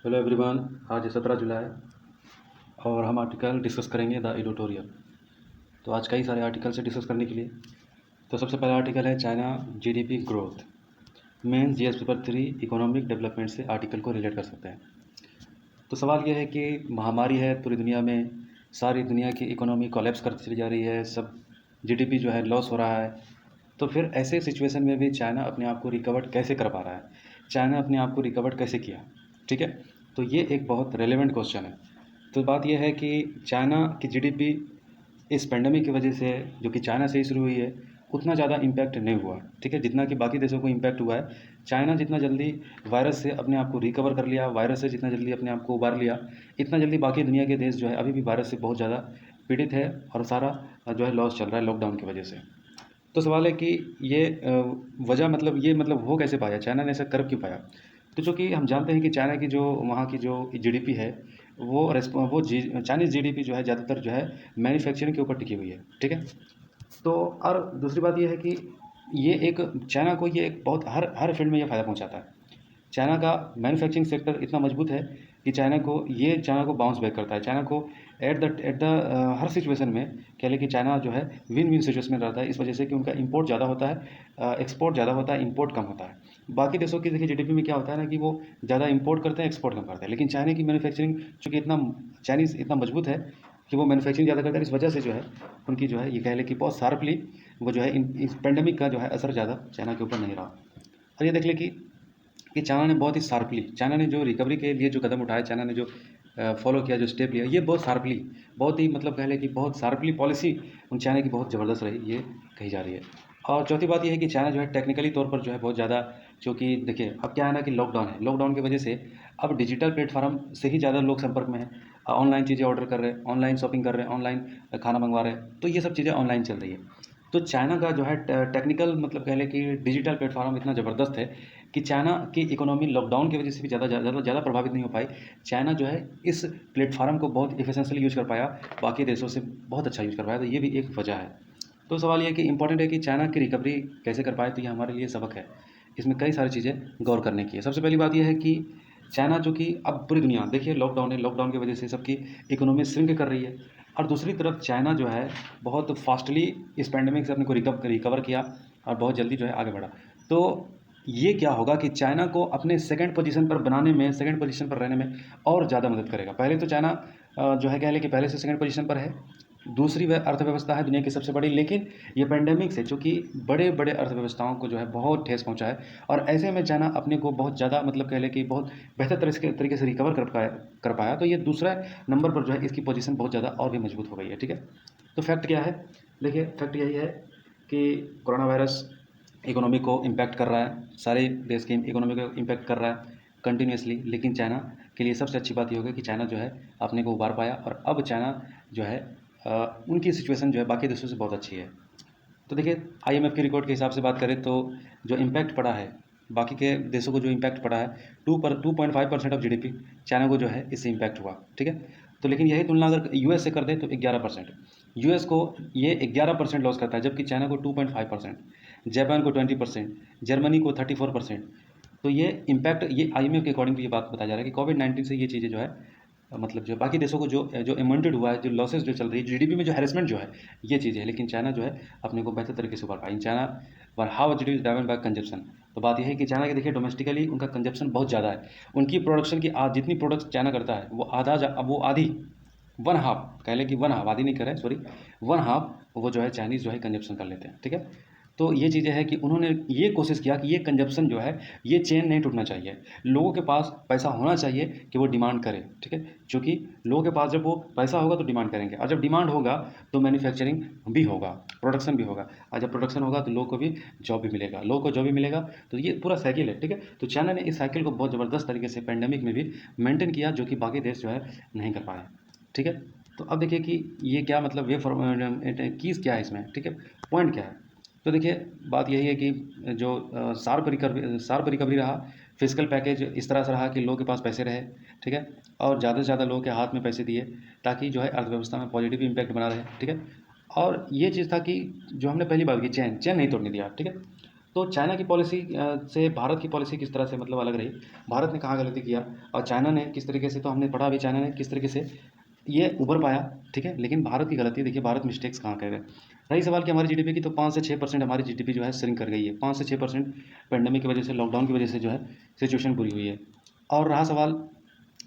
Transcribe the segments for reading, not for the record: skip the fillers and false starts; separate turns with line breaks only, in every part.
Hello everyone. आज 17 जुलाई और हम आर्टिकल डिस्कस करेंगे द एडिटोरियल। तो आज कई सारे आर्टिकल से डिस्कस करने के लिए। तो सबसे पहला आर्टिकल है China GDP growth. Main GS paper 3 economic development से आर्टिकल को रिलेट कर सकते हैं। तो सवाल यह है कि महामारी है पूरी दुनिया में, सारी दुनिया की इकोनॉमी कोलैप्स करती चली जा रही है, सब जीडीपी जो है लॉस हो रहा है। तो फिर ऐसे सिचुएशन में भी चाइना अपने आप को रिकवर कैसे कर पा रहा है, चाइना अपने आप को रिकवर कैसे किया, ठीक है। तो ये एक बहुत रेलेवेंट क्वेश्चन है। तो बात यह है कि चाइना की जीडीपी इस पेंडेमिक की वजह से, जो कि चाइना से ही शुरू हुई है, उतना ज़्यादा इम्पैक्ट नहीं हुआ, ठीक है, जितना कि बाकी देशों को इम्पैक्ट हुआ है। चाइना जितना जल्दी वायरस से अपने आप को रिकवर कर लिया, वायरस से जितना जल्दी अपने आप को उबार लिया, इतना जल्दी बाकी दुनिया के देश जो है अभी भी वायरस से बहुत ज़्यादा पीड़ित है और सारा जो है लॉस चल रहा है लॉकडाउन की वजह से। तो सवाल है कि ये वजह मतलब ये मतलब हो कैसे पाया, चाइना ने ऐसा कर क्यों पाया। तो चूँकि हम जानते हैं कि चाइना की जो वहाँ की जो जीडीपी है, वो चाइनीज़ जीडीपी जो है ज़्यादातर जो है मैन्युफैक्चरिंग के ऊपर टिकी हुई है, ठीक है। तो और दूसरी बात ये है कि ये एक चाइना को ये एक बहुत हर हर फील्ड में ये फ़ायदा पहुँचाता है। चाइना का मैन्युफैक्चरिंग सेक्टर इतना मजबूत है कि चाइना को बाउंस बैक करता है। चाइना को एट द हर सिचुएशन में कह लें कि चाइना जो है विन विन सिचुएशन में रहता है, इस वजह से कि उनका इंपोर्ट ज़्यादा होता है, एक्सपोर्ट ज़्यादा होता है, इंपोर्ट कम होता है। बाकी देशों की देखिए जीडीपी में क्या होता है ना कि वो ज़्यादा इंपोर्ट करते हैं, एक्सपोर्ट कम करते हैं। लेकिन चाइना की मैन्युफैक्चरिंग चूँकि इतना चाइनीज़ इतना मजबूत है कि वो मैन्युफैक्चरिंग ज़्यादा करते हैं, इस वजह से जो है उनकी जो है ये कह लें कि बहुत शार्पली वो जो है इस पेंडेमिक का जो है असर ज़्यादा चाइना के ऊपर नहीं रहा। और ये देख लें कि चाइना ने बहुत ही शार्पली, चाइना ने जो रिकवरी के लिए जो कदम उठाए, चाइना ने जो फॉलो किया, जो स्टेप लिया, ये बहुत शार्पली, बहुत ही मतलब कह लें कि बहुत शार्पली पॉलिसी उन चाइना की बहुत ज़बरदस्त रही, ये कही जा रही है। और चौथी बात ये है कि चाइना जो है टेक्निकली तौर पर जो है बहुत ज़्यादा, क्योंकि देखिए अब क्या है ना कि लॉकडाउन है, लॉकडाउन की वजह से अब डिजिटल प्लेटफॉर्म से ही ज़्यादा लोग संपर्क में हैं। ऑनलाइन चीज़ें ऑर्डर कर रहे हैं, ऑनलाइन शॉपिंग कर रहे हैं, ऑनलाइन खाना मंगवा रहे हैं, तो ये सब चीज़ें ऑनलाइन चल रही है। तो चाइना का जो है टेक्निकल मतलब कह लें कि डिजिटल प्लेटफॉर्म इतना ज़बरदस्त है कि चाइना की इकोनॉमी लॉकडाउन की वजह से भी ज़्यादा प्रभावित नहीं हो पाई। चाइना जो है इस प्लेटफॉर्म को बहुत इफिशिएंटली यूज़ कर पाया, बाकी देशों से बहुत अच्छा यूज़ कर पाया, तो ये भी एक वजह है। तो सवाल ये है कि इम्पोर्टेंट है कि चाइना की रिकवरी कैसे कर पाए, तो ये हमारे लिए सबक है। इसमें कई सारी चीज़ें गौर करने की है। सबसे पहली बात यह है कि चाइना जो कि अब पूरी दुनिया देखिए लॉकडाउन है, लॉकडाउन की वजह से सबकी इकोनॉमी श्रिंक कर रही है, और दूसरी तरफ चाइना जो है बहुत फास्टली इस पैंडेमिक से अपने को रिकवर किया और बहुत जल्दी जो है आगे बढ़ा। तो ये क्या होगा कि चाइना को अपने सेकंड पोजीशन पर बनाने में, सेकंड पोजीशन पर रहने में और ज़्यादा मदद करेगा। पहले तो चाइना जो है कह लें कि पहले से सेकंड पोजीशन पर है, दूसरी वह अर्थव्यवस्था है दुनिया की सबसे बड़ी, लेकिन ये पेंडेमिक से चूँकि बड़े बड़े अर्थव्यवस्थाओं को जो है बहुत ठेस पहुँचा है, और ऐसे में चाइना अपने को बहुत ज़्यादा मतलब कह लें कि बहुत बेहतर तरीके से रिकवर कर पाया। तो ये दूसरा नंबर पर जो है इसकी पोजीशन बहुत ज़्यादा और भी मजबूत हो गई है, ठीक है। तो फैक्ट क्या है, देखिए फैक्ट यही है कि कोरोना वायरस इकोनॉमी को इम्पैक्ट कर रहा है, सारे देश की इकोनॉमी को इम्पैक्ट कर रहा है कंटिन्यूसली, लेकिन चाइना के लिए सबसे अच्छी बात ये होगी कि चाइना जो है अपने को उबार पाया, और अब चाइना जो है उनकी सिचुएशन जो है बाकी देशों से बहुत अच्छी है। तो देखिए आईएमएफ की रिकॉर्ड के हिसाब से बात करें तो जो इम्पैक्ट पड़ा है, बाकी के देशों को जो इम्पैक्ट पड़ा है 2.5% ऑफ जीडीपी, चाइना को जो है इससे इम्पैक्ट हुआ, ठीक है। तो लेकिन यही तुलना अगर यूएस से कर दें तो 11%, यूएस को ये 11% लॉस करता है, जबकि चाइना को 2.5%, जापान को 20%, जर्मनी को 34%। तो ये इम्पैक्ट, ये आईएमएफ के अकॉर्डिंग ये बात बताया जा रहा है कि कोविड-19 से ये चीज़ें जो है मतलब जो बाकी देशों को जो इमंटेड हुआ है, जो लॉसेस जो चल रही है, जीडीपी में जो हैरेसमेंट जो है, ये चीज़ है। लेकिन चाइना जो है अपने को बेहतर तरीके से उभर पाई। China were how it is driven by consumption. तो बात यह है कि चाइना के देखिए डोमेस्टिकली उनका कंजप्शन बहुत ज़्यादा है। उनकी प्रोडक्शन की जितनी प्रोडक्ट्स चाइना करता है वो आधी, वन हाफ कह लें कि वन हाफ, आधी नहीं करें सॉरी, वन हाफ वो जो है चाइनीज़ जो है कंजप्शन कर लेते हैं, ठीक है। तो ये चीज़ें हैं कि उन्होंने ये कोशिश किया कि ये कंजप्शन जो है, ये चेन नहीं टूटना चाहिए। लोगों के पास पैसा होना चाहिए कि वो डिमांड करें, ठीक है। क्योंकि लोगों के पास जब वो पैसा होगा तो डिमांड करेंगे, और जब डिमांड होगा तो मैन्युफैक्चरिंग भी होगा, प्रोडक्शन भी होगा, और जब प्रोडक्शन होगा तो लोगों को भी जॉब भी मिलेगा, लोगों को जॉब भी मिलेगा। तो ये पूरा साइकिल है, ठीक है। तो चाइना ने इस साइकिल को बहुत ज़बरदस्त तरीके से पैंडेमिक में भी मेंटेन किया, जो कि बाकी देश जो है नहीं कर पाए, ठीक है। तो अब देखिए कि ये क्या मतलब वे कीज़ क्या है इसमें, ठीक है, पॉइंट क्या है। तो देखिए बात यही है कि जो शार्प रिकवरी रहा, फिजिकल पैकेज इस तरह से रहा कि लोगों के पास पैसे रहे, ठीक है, और ज़्यादा से ज़्यादा लोगों के हाथ में पैसे दिए, ताकि जो है अर्थव्यवस्था में पॉजिटिव इम्पैक्ट बना रहे, ठीक है। और ये चीज़ था कि जो हमने पहली बात की, चेन चेन नहीं तोड़ने दिया, ठीक है। तो चाइना की पॉलिसी से भारत की पॉलिसी किस तरह से मतलब अलग रही, भारत ने कहाँ गलती किया और चाइना ने किस तरीके से, तो हमने पढ़ा अभी चाइना ने किस तरीके से ये उभर पाया, ठीक है। लेकिन भारत की गलती देखिए, भारत मिस्टेक्स कहाँ कर गए। रही सवाल कि हमारी जीडीपी की, तो 5 से 6% हमारी जीडीपी जो है श्रिंक कर गई है, 5 से 6% पेंडेमिक की वजह से, लॉकडाउन की वजह से जो है सिचुएशन बुरी हुई है। और रहा सवाल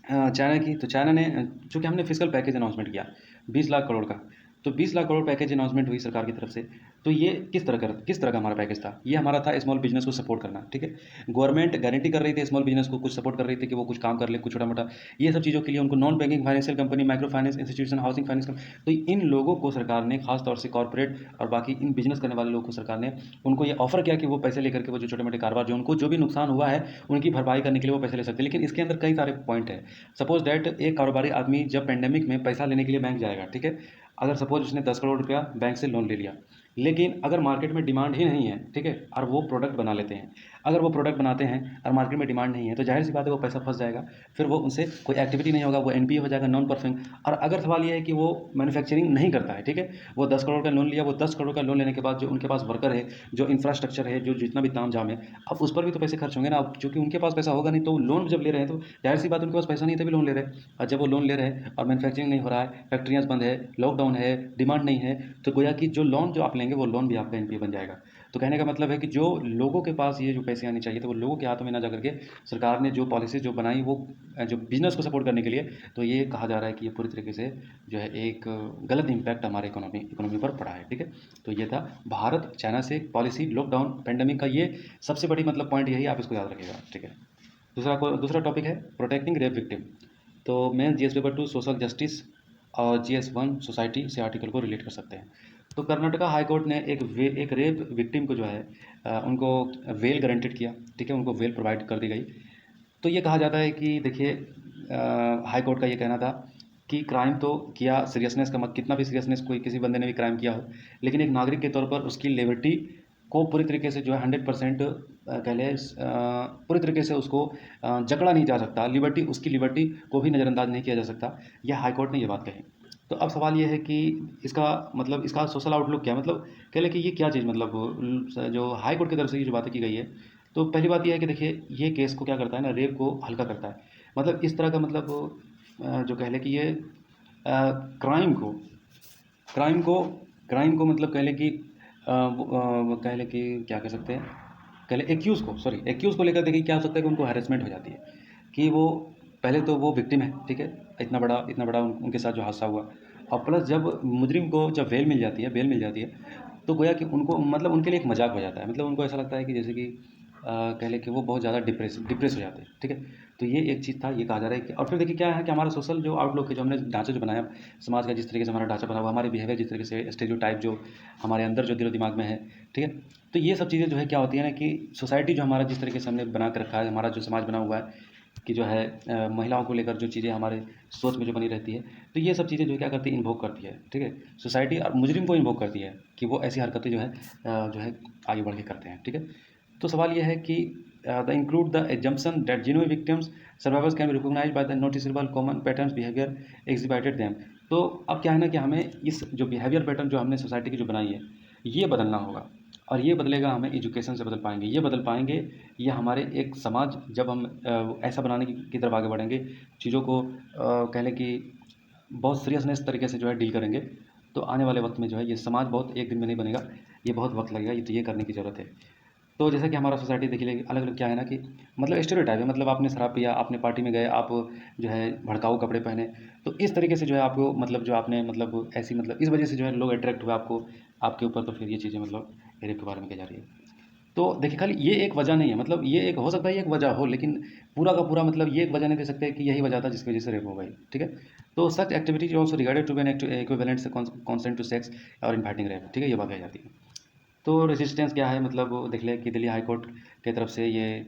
चाइना की, तो चाइना ने चूँकि हमने फिजिकल पैकेज अनाउंसमेंट किया 20 लाख करोड़ का, तो 20 लाख करोड़ पैकेज अनाउंसमेंट हुई सरकार की तरफ से। तो ये किस तरह का हमारा पैकेज था, ये हमारा था स्मॉल बिजनेस को सपोर्ट करना, ठीक है। गवर्नमेंट गारंटी कर रही थी स्मॉल बिजनेस को, कुछ सपोर्ट कर रही थी कि वो कुछ काम कर ले, कुछ छोटा मोटा, ये सब चीज़ों के लिए उनको non banking financial company, micro finance institution, housing finance, तो इन लोगों को सरकार ने, खासतौर से कॉर्पोरेट और बाकी इन बिजनेस करने वाले लोगों को सरकार ने उनको ये ऑफर किया कि वो पैसे लेकर के वो जो छोटे मोटे कारोबार, जो उनको जो भी नुकसान हुआ है उनकी भरपाई करने के लिए वो पैसे ले सकते हैं। लेकिन इसके अंदर कई सारे पॉइंट है। सपोज डैट एक कारोबारी आदमी जब पेंडेमिक में पैसा लेने के लिए बैंक जाएगा, ठीक है, अगर सपोज उसने 10 करोड़ रुपया बैंक से लोन ले लिया, लेकिन अगर मार्केट में डिमांड ही नहीं है, ठीक है, और वो प्रोडक्ट बना लेते हैं, अगर वो प्रोडक्ट बनाते हैं और मार्केट में डिमांड नहीं है, तो जाहिर सी बात है वो पैसा फंस जाएगा, फिर वो उनसे कोई एक्टिविटी नहीं होगा, वो एनपीए हो जाएगा, नॉन परफॉर्मिंग। और अगर सवाल ये है कि वो मैन्युफैक्चरिंग नहीं करता है, ठीक है, वो 10 करोड़ का लोन लिया, वो 10 करोड़ का लोन लेने के बाद जो उनके पास वर्कर है, जो इंफ्रास्ट्रक्चर है, जो जितना भी ताम झाम है, अब उस पर भी तो पैसे खर्च होंगे ना। अब चूंकि उनके पास पैसा होगा नहीं, तो लोन जब ले रहे हैं तो जाहिर सी बात उनके पास पैसा नहीं, तभी लोन ले रहे हैं। और जब वो लोन ले रहे हैं और मैन्युफैक्चरिंग नहीं हो रहा है, फैक्ट्रियाँ बंद है, लॉकडाउन है, डिमांड नहीं है, तो गोया कि जो लोन जो आप लेंगे वो लोन भी आपका एनपीए बन जाएगा। तो कहने का मतलब है कि जो लोगों के पास ये जो पैसे आने चाहिए, तो वो लोगों के हाथों में ना जा करके सरकार ने जो पॉलिसी जो बनाई वो जो बिजनेस को सपोर्ट करने के लिए, तो ये कहा जा रहा है कि ये पूरी तरीके से जो है एक गलत इम्पैक्ट हमारे इकोनॉमी पर पड़ा है, ठीक है। तो ये था भारत चाइना से पॉलिसी, लॉकडाउन, पेंडेमिक का ये सबसे बड़ी मतलब पॉइंट यही, आप इसको याद रखिएगा, ठीक है। दूसरा टॉपिक है प्रोटेक्टिंग रेप विक्टिम। तो मैं जीएस पेपर 2 सोशल जस्टिस और GS1 सोसाइटी से आर्टिकल को रिलेट कर सकते हैं। तो कर्नाटका हाई कोर्ट ने एक रेप विक्टिम को जो है उनको वेल गारंटेड किया, ठीक है, उनको वेल प्रोवाइड कर दी गई। तो ये कहा जाता है कि देखिए हाई कोर्ट का ये कहना था कि क्राइम तो किया, सीरियसनेस का मत, कितना भी सीरियसनेस कोई किसी बंदे ने भी क्राइम किया हो, लेकिन एक नागरिक के तौर पर उसकी लिबर्टी को पूरी तरीके से जो है 100% कह लें पूरी तरीके से उसको जकड़ा नहीं जा सकता, लिबर्टी, उसकी लिबर्टी को भी नज़रअंदाज नहीं किया जा सकता। यह हाई कोर्ट ने ये बात कही। तो अब सवाल ये है कि इसका मतलब, इसका सोशल आउटलुक क्या है, मतलब कह लें कि ये क्या चीज़, मतलब जो हाई कोर्ट की तरफ से ये जो बातें की गई है। तो पहली बात ये है कि देखिए ये केस को क्या करता है ना, रेप को हल्का करता है। मतलब इस तरह का मतलब जो कह लें कि ये क्राइम को क्राइम को क्राइम को मतलब कह लें कि कह लें कि क्या कह सकते हैं, कह लें एक्यूज़ को लेकर देखिए क्या हो सकता है कि उनको हैरेसमेंट हो जाती है कि वो पहले तो वो विक्टिम है, ठीक है, इतना बड़ा उनके साथ जो हादसा हुआ, और प्लस जब मुजरिम को जब बेल मिल जाती है, तो गोया कि उनको मतलब उनके लिए एक मजाक हो जाता है, मतलब उनको ऐसा लगता है कि जैसे कि कह लें कि वो बहुत ज़्यादा डिप्रेस हो जाते हैं, ठीक है। तो ये एक चीज़ था, ये कहा जा रहा है कि, और फिर देखिए क्या है कि हमारा सोशल जो आउटलुक है, जो हमने ढांचा जो बनाया समाज का, जिस तरीके से हमारा ढांचा बना हुआ, हमारे बिहेवियर जिस तरीके से, स्टेरियोटाइप जो हमारे अंदर जो दिलो दिमाग में है, ठीक है। तो ये सब चीज़ें जो है क्या होती है ना कि सोसाइटी जो हमारा जिस तरीके से हमने बना के रखा है, हमारा जो समाज बना हुआ है कि जो है महिलाओं को लेकर जो चीज़ें हमारे सोच में जो बनी रहती है, तो ये सब चीज़ें जो क्या करती है, इन्वोक करती है, ठीक है, सोसाइटी और मुजरिम को इन्वोक करती है कि वो ऐसी हरकतें जो है आगे बढ़ के करते हैं, ठीक है। तो सवाल ये है कि the include the assumption that genuine victims survivors can be recognized by the noticeable common patterns behavior exhibited them। तो अब क्या है ना कि हमें इस जो बिहेवियर पैटर्न जो हमने सोसाइटी की जो बनाई है, ये बदलना होगा, और ये बदलेगा हमें एजुकेशन से बदल पाएंगे, ये बदल पाएंगे, ये हमारे एक समाज जब हम ऐसा बनाने की तरफ आगे बढ़ेंगे, चीज़ों को कह लें कि बहुत सीरियसनेस तरीके से जो है डील करेंगे, तो आने वाले वक्त में जो है ये समाज बहुत एक दिन में नहीं बनेगा, ये बहुत वक्त लगेगा, ये तो ये करने की ज़रूरत है। तो जैसा कि हमारा सोसाइटी देखिए अलग अलग क्या है ना कि मतलब स्टेरियोटाइप है, मतलब आपने शराब पिया, आपने पार्टी में गए, आप जो है भड़काऊ कपड़े पहने, तो इस तरीके से जो है आपको मतलब जो आपने मतलब ऐसी मतलब इस वजह से जो है लोग अट्रैक्ट हुए आपको, आपके ऊपर, तो फिर ये चीज़ें मतलब रेप के बारे में कही जा रही है। तो देखिए खाली ये एक वजह नहीं है, मतलब ये एक हो सकता है, ये एक वजह हो, लेकिन पूरा का पूरा मतलब ये एक वजह नहीं दे सकते कि यही वजह था जिसकी वजह से रेप हो गई, ठीक है। तो such activities also regarded to be an equivalent से कॉन्सेंट टू सेक्स और इन्वाइटिंग रेप, ठीक है, ये बात कही जाती है। तो रेजिस्टेंस क्या है, मतलब देख लें कि दिल्ली हाई कोर्ट की तरफ से ये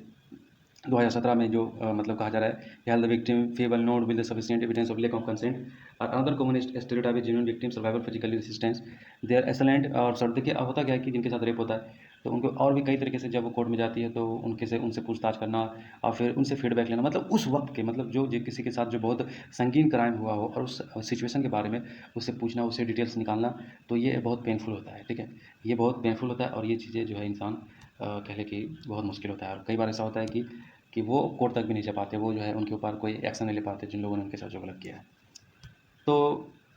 2017 में जो मतलब कहा जा रहा है कि health victim fable note with the sufficient evidence of lack of consent और another common stereotype genuine victim survival physically resistance they are excellent. और सर देखिए अब होता क्या है कि जिनके साथ रेप होता है, तो उनको और भी कई तरीके से जब वो कोर्ट में जाती है, तो उनसे पूछताछ करना और फिर उनसे फीडबैक लेना, मतलब उस वक्त के मतलब जो किसी के साथ जो बहुत संगीन क्राइम हुआ हो और उस सिचुएशन के बारे में उससे पूछना, उससे डिटेल्स निकालना, तो ये बहुत पेनफुल होता है, ठीक है, ये बहुत पेनफुल होता है, और ये चीज़ें जो है इंसान कह लें कि बहुत मुश्किल होता है। और कई बार ऐसा होता है कि वो कोर्ट तक भी नहीं जा पाते, वो जो है उनके ऊपर कोई एक्शन नहीं ले पाते जिन लोगों ने उनके साथ जो गलत किया है। तो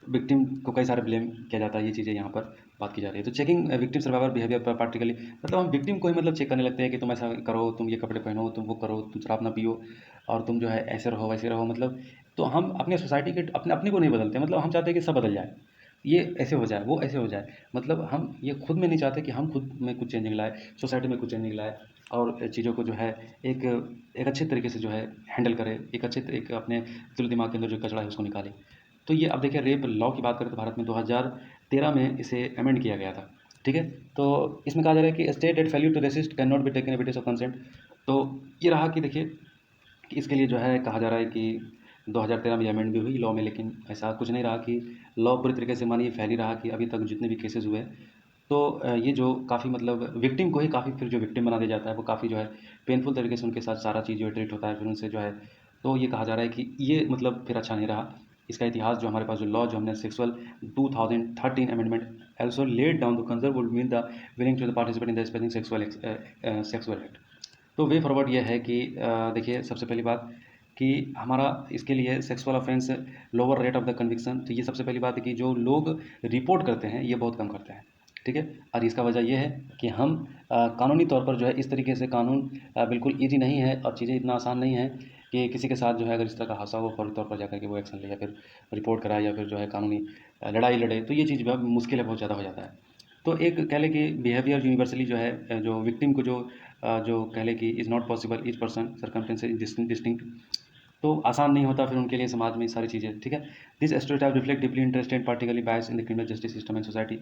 विक्टिम को कई सारे ब्लेम किया जाता है, ये चीज़ें यहाँ पर बात की जा रही है। तो चेकिंग विक्टिम सर्वाइवर बिहेवियर पर पार्टिकली, मतलब हम विक्टिम को ही मतलब चेक करने लगते हैं कि तुम ऐसा करो, तुम ये कपड़े पहनो, तुम वो करो, तुम शराब ना पियो, और तुम जो है ऐसे रहो वैसे रहो, मतलब तो हम अपने सोसाइटी के अपने अपने को नहीं बदलते, मतलब हम चाहते हैं कि सब बदल जाए, ये ऐसे हो जाए, वो ऐसे हो जाए, मतलब हम ये खुद में नहीं चाहते कि हम खुद में कुछ चेंजिंग लाए, सोसाइटी में कुछ चेंजिंग लाए, और चीज़ों को जो है एक एक अच्छे तरीके से जो है हैंडल करें, एक अपने दिल दिमाग के अंदर जो कचरा है उसको निकालें। तो ये अब देखिए, रेप लॉ की बात करें तो भारत में 2013 में इसे अमेंड किया गया था, ठीक है। तो इसमें कहा जा रहा है कि state at failure to resist can not be taken evidence of consent. तो ये रहा कि देखिए कि इसके लिए जो है कहा जा रहा है कि 2013 में अमेंड भी हुई लॉ में, लेकिन ऐसा कुछ नहीं रहा कि लॉ पूरी तरीके से मानिए फैल ही रहा कि अभी तक जितने भी केसेस हुए, तो ये जो काफ़ी मतलब विक्टिम को ही काफ़ी फिर जो विक्टिम बना दिया जाता है, वो काफ़ी जो है पेनफुल तरीके से उनके साथ सारा चीज़ जो है ट्रीट होता है, फिर उनसे जो है, तो ये कहा जा रहा है कि ये मतलब फिर अच्छा नहीं रहा। इसका इतिहास जो हमारे पास जो लॉ जो हमने sexual 2013 amendment also laid down to conserve would mean the willing to the participate in the spending sexual act। तो वे फॉरवर्ड ये है कि देखिए, सबसे पहली बात कि हमारा इसके लिए sexual offence lower rate of the conviction, तो ये सबसे पहली बात है कि जो लोग रिपोर्ट करते हैं ये बहुत कम करते हैं, ठीक है। और इसका वजह ये है कि हम कानूनी तौर पर जो है इस तरीके से कानून बिल्कुल ईजी नहीं है, और चीज़ें इतना आसान नहीं है कि किसी के साथ जो है अगर इस तरह का हादसा हो फौरी तौर पर जाकर के वो एक्शन ले, या फिर रिपोर्ट कराए, या फिर जो है कानूनी लड़ाई लड़े, तो ये चीज़ बहुत मुश्किल है, बहुत ज़्यादा हो जाता है। तो एक कह लें कि बिहेवियर यूनिवर्सली जो है जो विक्टिम को जो कह लें कि is not possible each person circumstances distinct, तो आसान नहीं होता फिर उनके लिए समाज में सारी चीज़ें, ठीक है। This stereotype reflect deeply interest and particularly bias in the criminal justice system and society.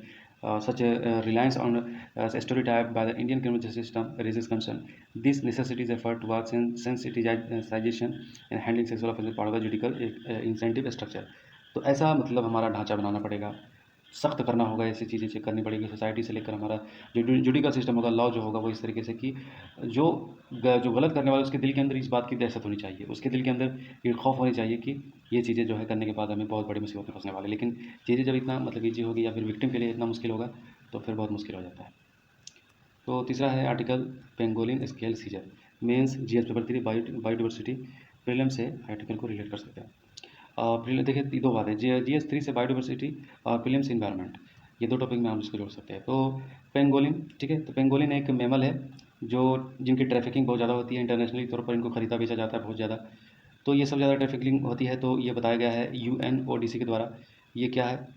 Such reliance on stereotype by the Indian criminal justice system raises concern. This necessitates effort towards sensitisation and handling sexual offences part of the judicial incentive structure. तो ऐसा मतलब हमारा ढांचा बनाना पड़ेगा, सख्त करना होगा, ऐसी चीज़ें चेक करनी पड़ेगी सोसाइटी से लेकर हमारा जो जुडिकल सिस्टम होगा, लॉ जो होगा वो इस तरीके से कि जो जो गलत करने वाला उसके दिल के अंदर इस बात की दहशत होनी चाहिए, उसके दिल के अंदर ये खौफ होनी चाहिए कि ये चीज़ें जो है करने के बाद हमें बहुत बड़ी मुसीबत में फंसने वाले। लेकिन चीज़ें जब इतना मतलब ईजी होगी या फिर विक्टिम के लिए इतना मुश्किल होगा, तो फिर बहुत मुश्किल हो जाता है। तो तीसरा है article pangolin scale seizure mains GS paper 3 biodiversity. Prelim से आर्टिकल को रिलेट कर सकते हैं। प्रीलिम देखिए, दो बात है, जीएस 3 से बायोडाइवर्सिटी और प्रीलिम से इन्वायरमेंट, ये दो टॉपिक में हम इसको जोड़ सकते हैं। तो पेंगोलिन, ठीक है, तो पेंगोलिन एक मैमल है जो जिनकी ट्रैफिकिंग बहुत ज़्यादा होती है, इंटरनेशनली तौर पर इनको खरीदा बेचा जाता है बहुत ज़्यादा। तो ये सब ज़्यादा ट्रैफिकिंग होती है, तो ये बताया गया है यूएनओडीसी के द्वारा। ये क्या है,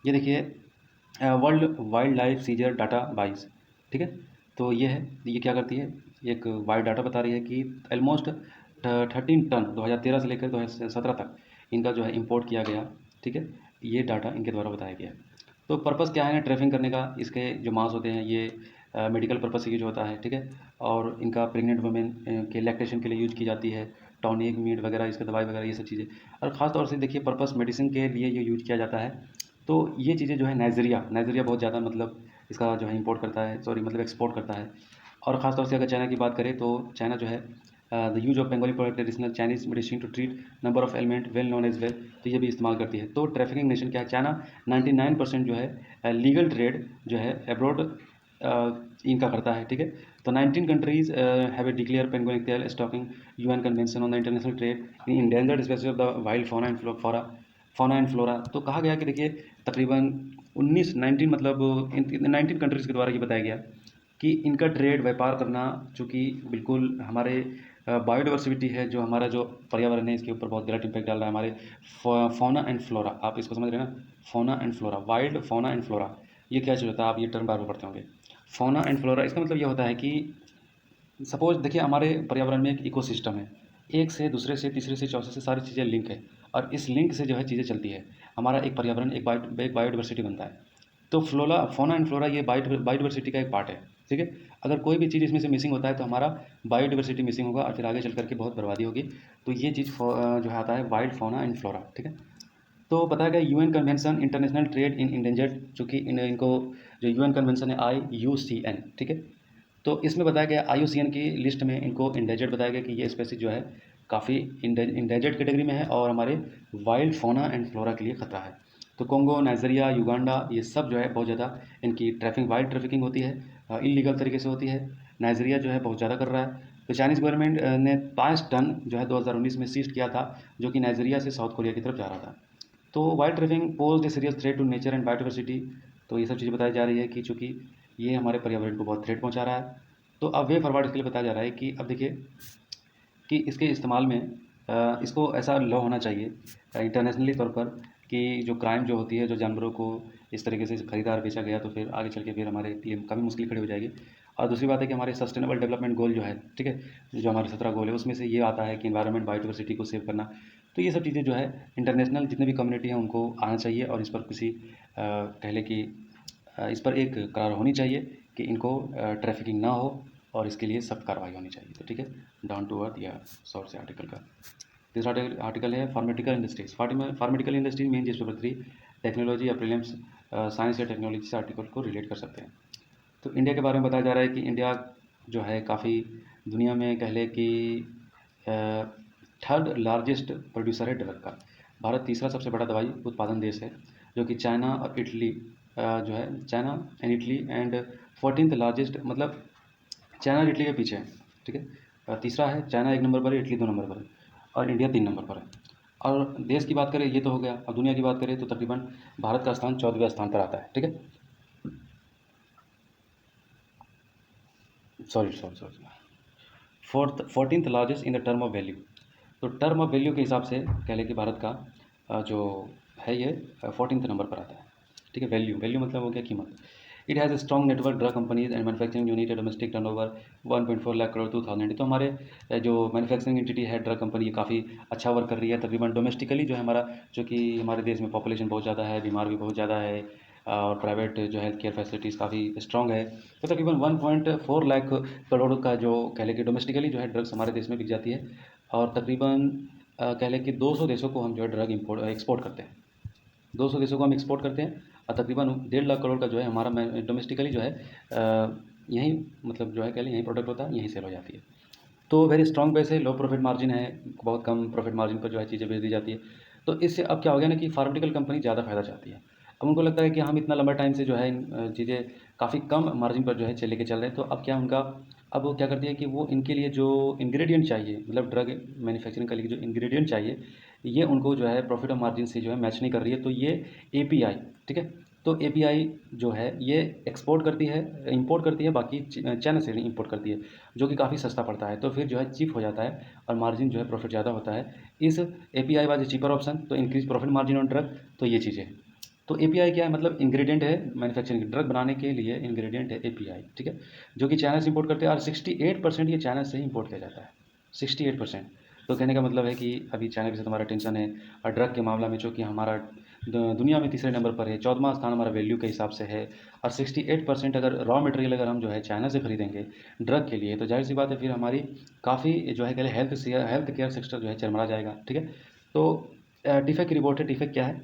ये देखिए, world wildlife seizure database, ठीक है। तो ये है, ये क्या करती है, एक वाइल्ड डाटा बता रही है कि ऑलमोस्ट 13 टन 2013 से लेकर 2017 तक इनका जो है इंपोर्ट किया गया, ठीक है। ये डाटा इनके द्वारा बताया गया है। तो पर्पज़ क्या है ना ट्रैफिंग करने का, इसके जो मांस होते हैं ये मेडिकल पर्पज़ से यूज होता है, ठीक है। और इनका प्रेग्नेंट वुमेन के लैक्टेशन के लिए यूज की जाती है, टॉनिक मीट वगैरह, इसके दवाई वगैरह, ये सब चीज़ें। और ख़ास तौर से देखिए पर्पज़ मेडिसिन के लिए ये यूज किया जाता है। तो ये चीज़ें जो है नाइजीरिया बहुत ज़्यादा मतलब इसका जो है इंपोर्ट करता है, सॉरी मतलब एक्सपोर्ट करता है। और ख़ास तौर से अगर चाइना की बात करें तो चाइना जो है the use of pangolin product traditional Chinese medicine to treat number of ailment well known as well, तो ये भी इस्तेमाल करती है। तो ट्रैफिकिंग नेशन क्या है चाइना, 99% जो है लीगल ट्रेड जो है अब्रॉड इनका करता है, ठीक है। तो 19 countries have a declare pangolin tail stocking UN convention on the international trade in endangered species of the wild fauna and flora. तो कहा गया कि देखिए तकरीबन 19 मतलब 19 कंट्रीज़ के द्वारा ये बताया गया कि इनका ट्रेड व्यापार करना, चूँकि बिल्कुल हमारे बायोडाइवर्सिटी है, जो हमारा जो पर्यावरण है इसके ऊपर बहुत गलत इम्पैक्ट डाल रहा है। हमारे फौना एंड फ्लोरा, आप इसको समझ रहे हैं ना, fauna and flora, wild fauna and flora, ये क्या चीज़ होता है, आप ये टर्म बार बार पढ़ते होंगे। फौना एंड फ्लोरा, इसका मतलब ये होता है कि सपोज देखिए हमारे पर्यावरण में एक इकोसिस्टम है, एक से दूसरे से तीसरे से चौथे से सारी चीज़ें लिंक है, और इस लिंक से जो है चीज़ें चलती है। हमारा एक पर्यावरण एक बायोडाइवर्सिटी बनता है। तो फौना एंड फ्लोरा ये बायोडाइवर्सिटी का एक पार्ट है, ठीक है। अगर कोई भी चीज़ इसमें से मिसिंग होता है तो हमारा बायोडाइवर्सिटी मिसिंग होगा, और फिर आगे चल करके बहुत बर्बादी होगी। तो ये चीज़ जो है आता है वाइल्ड फौना एंड फ्लोरा, ठीक है। तो बताया गया UN convention international trade in endangered, चूँकि इनको जो यूएन कन्वेंशन है IUCN, ठीक है। तो इसमें बताया गया IUCN की लिस्ट में इनको इंडेंजर्ड बताया गया कि ये स्पेसीज जो है काफ़ी इंडेंजर्ड कैटेगरी में है, और हमारे वाइल्ड फौना एंड फ्लोरा के लिए खतरा है। तो कोंगो, नाइजीरिया, युगांडा, ये सब जो है बहुत ज़्यादा इनकी वाइल्ड ट्रैफिकिंग होती है, इलीगल तरीके से होती है। नाइजीरिया जो है बहुत ज़्यादा कर रहा है। तो चाइनीज़ गवर्नमेंट ने 5 टन जो है 2019 में सीज़ किया था, जो कि नाइजीरिया से साउथ कोरिया की तरफ जा रहा था। तो wild trafficking pose a serious threat to nature and biodiversity. तो ये सब चीज़ें बताई जा रही है कि चूँकि ये हमारे पर्यावरण को बहुत थ्रेट पहुँचा रहा है। तो अब वे फॉरवर्ड इसके लिए बताया जा रहा है कि अब देखिए कि इसके इस्तेमाल में इसको ऐसा लॉ होना चाहिए इंटरनेशनली तौर पर कि जो क्राइम जो होती है, जो जानवरों को इस तरीके से खरीदा और बेचा गया, तो फिर आगे चल के फिर हमारे लिए काफ़ी मुश्किल खड़ी हो जाएगी। और दूसरी बात है कि हमारे सस्टेनेबल डेवलपमेंट गोल जो है, ठीक है, जो हमारे 17 गोल है, उसमें से ये आता है कि एनवायरनमेंट बायोडाइवर्सिटी को सेव करना। तो ये सब चीज़ें जो है इंटरनेशनल जितने भी कम्युनिटी हैं उनको आना चाहिए और इस पर किसी कह लें कि इस पर एक करार होनी चाहिए कि इनको ट्रैफिकिंग ना हो और इसके लिए सख्त कार्रवाई होनी चाहिए। तो ठीक है, डाउन टू अर्थ या शॉर्ट से आर्टिकल का तीसरा आर्टिकल है फार्मेटिकल इंडस्ट्रीज। फार्मेटिकल इंडस्ट्रीज मेन जिस पेपर 3 टेक्नोलॉजी या प्रीलिम्स साइंस या टेक्नोलॉजी से आर्टिकल को रिलेट कर सकते हैं। तो इंडिया के बारे में बताया जा रहा है कि इंडिया जो है काफ़ी दुनिया में कह लें कि थर्ड लार्जेस्ट प्रोड्यूसर है ड्रग का। भारत तीसरा सबसे बड़ा दवाई उत्पादन देश है, जो कि चाइना और इटली जो है China and Italy and 14th largest, मतलब चाइना और इटली के पीछे है, ठीक है। तीसरा है चाइना 1 नंबर पर है, इटली 2 नंबर पर है और इंडिया 3 नंबर पर है। और देश की बात करें ये तो हो गया, अब दुनिया की बात करें तो तकरीबन भारत का स्थान 14वें स्थान पर आता है, ठीक है। Sorry 14th largest in the term of value. तो टर्म ऑफ वैल्यू के हिसाब से कह लें कि भारत का जो है ये 14th नंबर पर आता है, ठीक है। वैल्यू वैल्यू मतलब हो गया कीमत। It has a strong network drug companies and manufacturing unit domestic turnover 1.4 lakh crore 2000। तो हमारे जो मैन्युफैक्चरिंग एंटिटी है ड्रग कंपनी, ये काफ़ी अच्छा वर्क कर रही है। तकरीबन डोमेस्टिकली जो है हमारा, जो कि हमारे देश में पॉपुलेशन बहुत ज़्यादा है, बीमार भी बहुत ज़्यादा है और प्राइवेट जो हेल्थ केयर फैसिलिटीज़ काफ़ी स्ट्रॉन्ग है। तो तकरीबन 1.4 लाख करोड़ का जो कह लें कि डोमेस्टिकली जो है ड्रग्स हमारे देश में बिक जाती है और तकरीबन कह लें कि 200 देशों को हम जो है ड्रग इम्पोर्ट एक्सपोर्ट करते हैं। 200 देशों को हम एक्सपोर्ट करते हैं और तकरीबन 1.5 लाख करोड़ का जो है हमारा डोमेस्टिकली जो है यहीं, मतलब जो है कह लें यहीं प्रोडक्ट होता है, यहीं सेल हो जाती है। तो वेरी स्ट्रॉन्ग बेस है, लो प्रॉफिट मार्जिन है, बहुत कम प्रॉफिट मार्जिन पर जो है चीज़ें बेच दी जाती है। तो इससे अब क्या हो गया ना कि फार्मास्यूटिकल कंपनी ज़्यादा फ़ायदा चाहती है। अब उनको लगता है कि हम इतना लंबा टाइम से जो है चीज़ें काफ़ी कम मार्जिन पर जो है लेके चल रहे हैं, तो अब क्या उनका, अब वो क्या करती है कि वो इनके लिए जो इंग्रेडिएंट चाहिए, मतलब ड्रग मैन्युफैक्चरिंग के लिए जो इंग्रेडिएंट चाहिए, ये उनको जो है प्रॉफिट और मार्जिन से जो है मैच नहीं कर रही है। तो ये एपीआई, ठीक है, तो एपीआई जो है ये एक्सपोर्ट करती है, इंपोर्ट करती है, बाकी चाइना से इंपोर्ट करती है, जो कि काफ़ी सस्ता पड़ता है। तो फिर जो है चीप हो जाता है और मार्जिन जो है प्रॉफिट ज़्यादा होता है। इस एपीआई वाज चीपर ऑप्शन, तो increase profit margin on drug. तो ये चीज़ें हैं। तो एपीआई क्या है, मतलब इंग्रेडिएंट है मैन्युफैक्चरिंग ड्रग बनाने के लिए, इंग्रेडिएंट है एपीआई, ठीक है, जो कि चाइना से इंपोर्ट करते हैं और 68% ये चाइना से ही इंपोर्ट किया जाता है, 68%। तो कहने का मतलब है कि अभी चाइना के साथ हमारा टेंशन है और ड्रग के मामला में चूँकि हमारा दुनिया में तीसरे नंबर पर है, 14वां स्थान हमारा वैल्यू के हिसाब से है और 68% अगर रॉ मटेरियल अगर हम जो है चाइना से खरीदेंगे ड्रग के लिए, तो जाहिर सी बात है फिर हमारी काफ़ी जो है कह लें हेल्थ केयर सेक्टर जो है चरमरा जाएगा, ठीक है। तो टीफेक की रिपोर्ट है। टीफेक क्या है?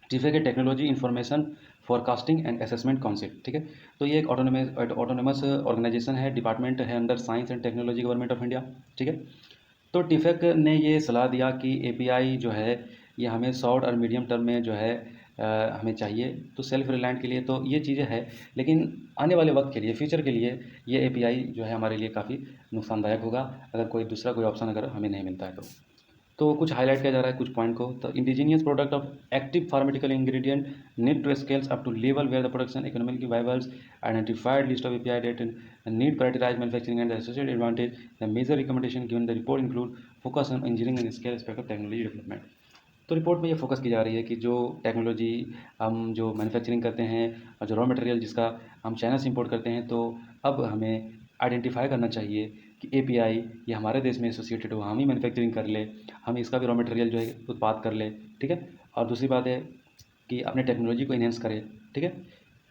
टीफेक है technology information forecasting and assessment council, ठीक है। तो ये एक ऑटोनोमस ऑर्गेनाइजेशन है, डिपार्टमेंट है under science and technology government of India, ठीक है। तो टीफेक ने ये सलाह दिया कि एपीआई जो है ये हमें शॉर्ट और मीडियम टर्म में जो है हमें चाहिए, तो सेल्फ रिलायंट के लिए तो ये चीज़ें है, लेकिन आने वाले वक्त के लिए, फ्यूचर के लिए ये एपीआई जो है हमारे लिए काफ़ी नुकसानदायक होगा अगर कोई दूसरा कोई ऑप्शन अगर हमें नहीं मिलता है तो कुछ हाईलाइट किया जा रहा है कुछ पॉइंट को। तो indigenous product of active pharmaceutical ingredient need to scales up to level where the production economically viables identified list of API that need prioritise manufacturing and associated advantage. The major recommendation given the report include focus on engineering and scale aspect of technology development. तो report में ये focus की जा रही है कि जो technology हम जो मैन्युफैक्चरिंग करते हैं और जो रॉ मटेरियल जिसका हम चाइना से इंपोर्ट करते हैं, तो अब हमें आइडेंटिफाई करना चाहिए कि एपीआई ये हमारे देश में एसोसिएटेड हो, हम ही मैन्युफैक्चरिंग कर ले, हम इसका भी रॉ मटेरियल जो है उत्पाद कर ले, ठीक है। और दूसरी बात है कि अपने टेक्नोलॉजी को इन्हेंस करें, ठीक है।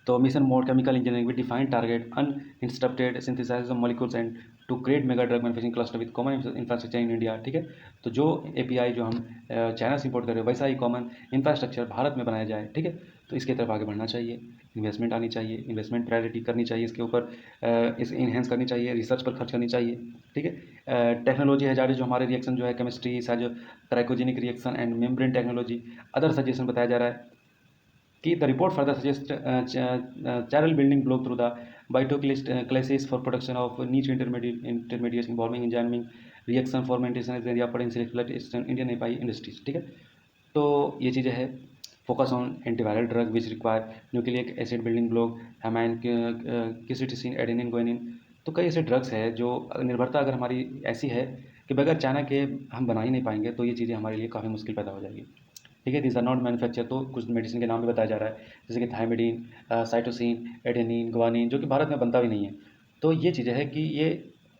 तो mission mode chemical engineering with defined target uninterrupted synthesise of molecules and to create mega drug manufacturing cluster with common infrastructure in India, ठीक है। तो जो एपीआई जो हम चाइना से इंपोर्ट कर रहे हैं वैसा ही कॉमन इंफ्रास्ट्रक्चर भारत में बनाया जाए, ठीक है। तो इसके तरफ आगे बढ़ना चाहिए, इन्वेस्टमेंट आनी चाहिए, इन्वेस्टमेंट प्रायोरिटी करनी चाहिए, इसके ऊपर इस इन्हेंस करनी चाहिए, रिसर्च पर खर्च करनी चाहिए, ठीक है। टेक्नोलॉजी है जारी जो हमारे रिएक्शन जो है केमिस्ट्री जो cryogenic reaction and membrane technology other suggestion बताया जा रहा है कि the report further suggests chiral building block through the biocatalysis for production of niche intermediates involving enzymatic reaction fermentation या पोटेंशियल इंडियन एपाई इंडस्ट्रीज, ठीक है। तो ये चीज़ें हैं। Focus on antiviral drug which require nucleic acid building block thymine cytosine adenine guanine. तो कई ऐसे ड्रग्स है जो निर्भरता अगर हमारी ऐसी है कि बगैर चाइना के हम बना ही नहीं पाएंगे, तो ये चीज़ें हमारे लिए काफ़ी मुश्किल पैदा हो जाएगी, ठीक है। This are not manufacture. तो कुछ मेडिसिन के नाम भी बताया जा रहा है, जैसे कि थायमिडीन, साइटोसिन, एडेनिन, ग्वानिन, जो कि भारत में बनता भी नहीं है। तो ये चीज़ें हैं कि ये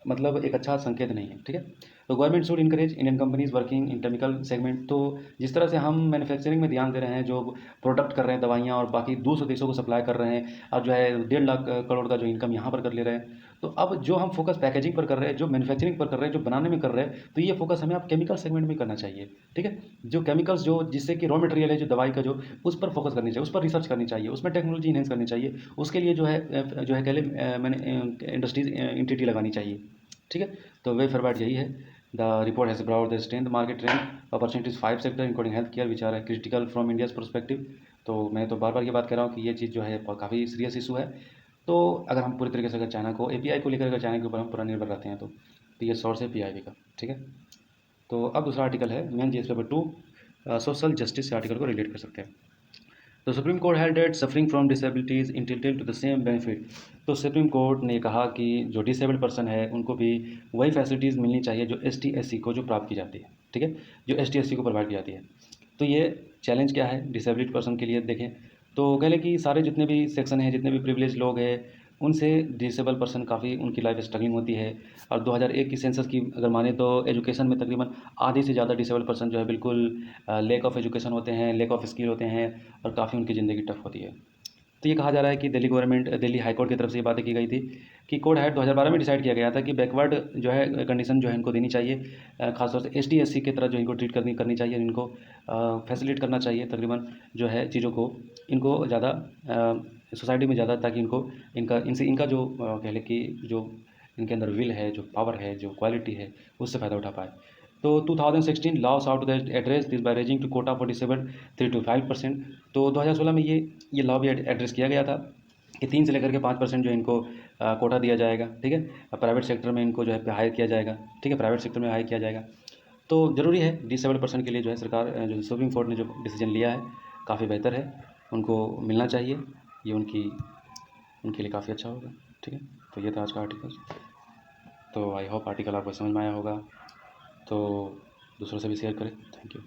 मतलब एक अच्छा संकेत नहीं है, ठीक है। तो government should encourage Indian companies working in chemical segment. तो जिस तरह से हम मैन्युफैक्चरिंग में ध्यान दे रहे हैं, जो प्रोडक्ट कर रहे हैं दवाइयाँ और बाकी दूसरे देशों को सप्लाई कर रहे हैं, अब जो है 1.5 लाख करोड़ का जो इनकम यहाँ पर कर ले रहे हैं। तो अब जो हम फोकस पैकेजिंग पर कर रहे हैं, जो मैन्युफैक्चरिंग पर कर रहे हैं, जो बनाने में कर रहे हैं, तो ये फोकस हमें अब केमिकल सेगमेंट में करना चाहिए, ठीक है। जो केमिकल्स जो जिससे कि रॉ मटेरियल है जो दवाई का, जो उस पर फोकस करनी चाहिए, उस पर रिसर्च करनी चाहिए, उसमें टेक्नोलॉजी इन्हेंस करनी चाहिए। उसके लिए जो है कह लें मैंने इंडस्ट्रीज एंटिटी लगानी चाहिए, ठीक है। तो वे फॉरवर्ड यही है। The report has broad the strength market trend opportunities 5 sector including health care which are critical from India's perspective. तो मैं तो बार बार ये बात कर रहा हूँ कि ये चीज़ जो है काफ़ी सीरियस इशू है। तो अगर हम पूरी तरीके से अगर चाइना को एपीआई को लेकर अगर चाइना के ऊपर हम पूरा निर्भर रहते हैं, तो ये सोर्स है पीआईबी का, ठीक है। तो अब दूसरा आर्टिकल है main GS paper 2 social justice से आर्टिकल को रिलेट कर सकते हैं। तो supreme court held that suffering from disabilities entitled to the same benefit. तो सुप्रीम कोर्ट ने कहा कि जो डिसेबल्ड पर्सन है उनको भी वही फैसिलिटीज़ मिलनी चाहिए जो एसटी एससी को जो प्राप्त की जाती है, ठीक है, जो एसटी एससी को प्रोवाइड की जाती है। तो ये चैलेंज क्या है डिसेबिलिटी पर्सन के लिए, देखें तो कह लें कि सारे जितने भी सेक्शन हैं, जितने भी प्रिविलेज लोग हैं, उनसे डिसेबल पर्सन काफ़ी उनकी लाइफ स्ट्रगलिंग होती है। और 2001 की सेंसस की अगर माने तो एजुकेशन में तकरीबन आधे से ज़्यादा डिसेबल पर्सन जो है बिल्कुल लैक ऑफ एजुकेशन होते हैं, लैक ऑफ स्किल होते हैं, और काफ़ी उनकी ज़िंदगी टफ होती है। तो ये कहा जा रहा है कि दिल्ली हाई कोर्ट की तरफ से ये बातें की गई थी कि कोड हैड 2012 में डिसाइड किया गया था कि बैकवर्ड जो है कंडीशन जो है इनको देनी चाहिए, खासतौर से एसटी एससी की तरह जो इनको ट्रीट करनी चाहिए, इनको फैसिलिटेट करना चाहिए तकरीबन जो है चीज़ों को, इनको ज़्यादा सोसाइटी में ज़्यादा, ताकि इनको इनका जो कह लें कि जो इनके अंदर विल है, जो पावर है, जो क्वालिटी है, उससे फ़ायदा उठा पाए। तो 2016 law sought to address this by raising to quota 47 3 to 5%। तो 2016 में ये लॉ भी एड्रेस किया गया था कि 3 से लेकर के 5% जो इनको कोटा दिया जाएगा, ठीक है। प्राइवेट सेक्टर में इनको जो है हायर किया जाएगा, ठीक है, प्राइवेट सेक्टर में हायर किया जाएगा। तो ज़रूरी है डिसेबल्ड पर्सन के लिए जो है सरकार जो सुप्रीम कोर्ट ने जो डिसीजन लिया है काफ़ी बेहतर है, उनको मिलना चाहिए, ये उनके लिए काफ़ी अच्छा होगा, ठीक है। तो ये था आज का आर्टिकल। तो आई होप आर्टिकल आपको समझ में आया होगा, तो दूसरों से भी शेयर करें। Thank you.